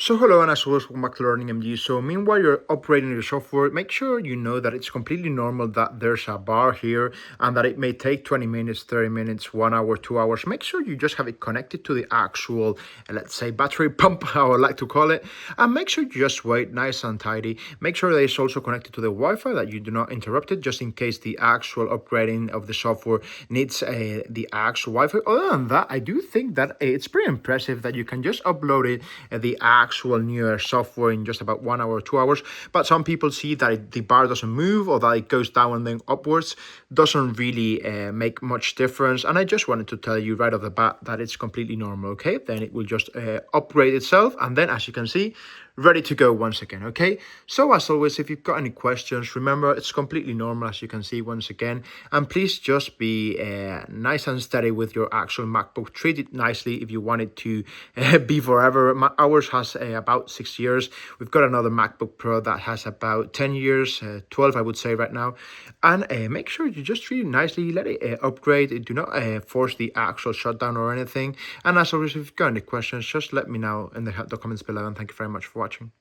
So hello and as always, welcome back to Learning MG. So meanwhile you're operating your software, make sure you know that it's completely normal that there's a bar here and that it may take 20 minutes, 30 minutes, 1 hour, 2 hours. Make sure you just have it connected to the actual, let's say, battery pump, how I like to call it. And make sure you just wait nice and tidy. Make sure that it's also connected to the Wi-Fi, that you do not interrupt it, just in case the actual upgrading of the software needs the actual Wi-Fi. Other than that, I do think that it's pretty impressive that you can just upload it, the actual newer software, in just about 1 hour or 2 hours. But some people see that the bar doesn't move, or that it goes down and then upwards. Doesn't really make much difference. And I just wanted to tell you right off the bat that it's completely normal. Okay, then it will just upgrade itself, and then as you can see, ready to go once again. Okay, so as always, if you've got any questions, remember it's completely normal, as you can see once again. And please just be nice and steady with your actual MacBook. Treat it nicely if you want it to be forever. Ours has about 6 years. We've got another MacBook Pro that has about 10 years, 12 I would say right now. And make sure you just treat it nicely, let it upgrade. Do not force the actual shutdown or anything. And as always, if you've got any questions, just let me know in the comments below, and thank you very much for watching.